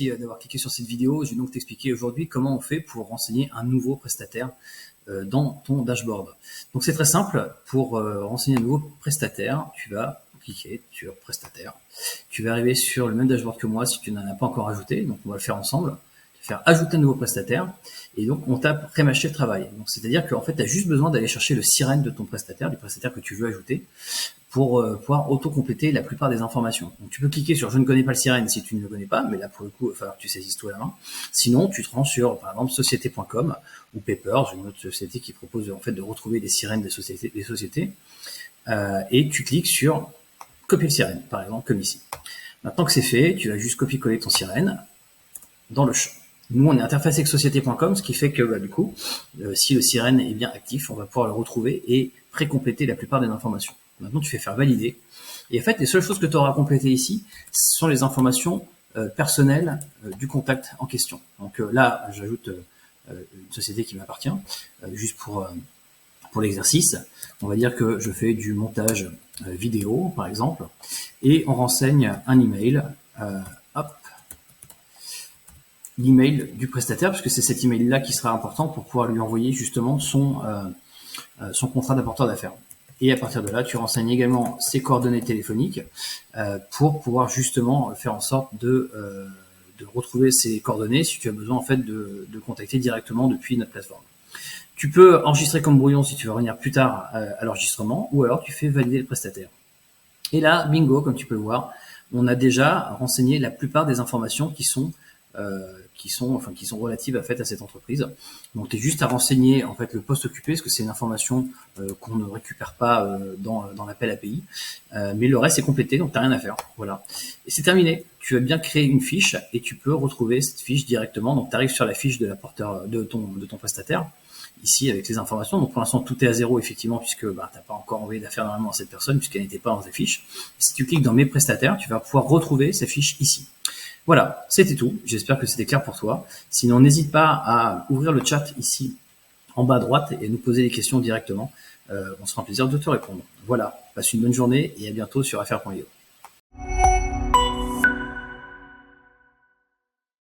Merci d'avoir cliqué sur cette vidéo. Je vais donc t'expliquer aujourd'hui comment on fait pour renseigner un nouveau prestataire dans ton dashboard. Donc c'est très simple. Pour renseigner un nouveau prestataire, tu vas cliquer sur prestataire. Tu vas arriver sur le même dashboard que moi si tu n'en as pas encore ajouté. Donc on va le faire ensemble. Faire ajouter un nouveau prestataire et donc on tape prémâcher le travail. Donc c'est-à-dire qu'en fait tu as juste besoin d'aller chercher le sirène de ton prestataire, du prestataire que tu veux ajouter, pour pouvoir auto-compléter la plupart des informations. Donc tu peux cliquer sur je ne connais pas le sirène si tu ne le connais pas, mais là pour le coup il va falloir que tu saisisses tout à la main. Sinon tu te rends sur par exemple société.com ou Papers, une autre société qui propose en fait de retrouver des sirènes des sociétés, et tu cliques sur copier le sirène, par exemple comme ici. Maintenant que c'est fait, tu vas juste copier-coller ton sirène dans le champ. Nous, on est interfacé avec société.com, ce qui fait que du coup, si le sirène est bien actif, on va pouvoir le retrouver et précompléter la plupart des informations. Maintenant, tu fais faire valider. Et en fait, les seules choses que tu auras complétées ici, ce sont les informations personnelles du contact en question. Donc là, j'ajoute une société qui m'appartient, juste pour l'exercice. On va dire que je fais du montage vidéo, par exemple, et on renseigne un email. L'email du prestataire, parce que c'est cet email-là qui sera important pour pouvoir lui envoyer justement son contrat d'apporteur d'affaires. Et à partir de là, tu renseignes également ses coordonnées téléphoniques pour pouvoir justement faire en sorte de retrouver ses coordonnées si tu as besoin en fait de contacter directement depuis notre plateforme. Tu peux enregistrer comme brouillon si tu veux revenir plus tard à l'enregistrement, ou alors tu fais valider le prestataire. Et là, bingo, comme tu peux le voir, on a déjà renseigné la plupart des informations qui sont relatives à cette entreprise. Donc, tu es juste à renseigner en fait le poste occupé, parce que c'est une information qu'on ne récupère pas dans l'appel API, mais le reste est complété, donc tu n'as rien à faire. Voilà. Et c'est terminé. Tu vas bien créer une fiche et tu peux retrouver cette fiche directement. Donc, tu arrives sur la fiche de l'apporteur de ton prestataire, ici avec les informations. Donc pour l'instant tout est à zéro effectivement, puisque tu n'as pas encore envoyé d'affaires normalement à cette personne, puisqu'elle n'était pas dans ta fiche. Si tu cliques dans mes prestataires, tu vas pouvoir retrouver ces fiches ici. Voilà, c'était tout. J'espère que c'était clair pour toi. Sinon, n'hésite pas à ouvrir le chat ici en bas à droite et nous poser des questions directement. On se fera un plaisir de te répondre. Voilà, passe une bonne journée et à bientôt sur affaires.io.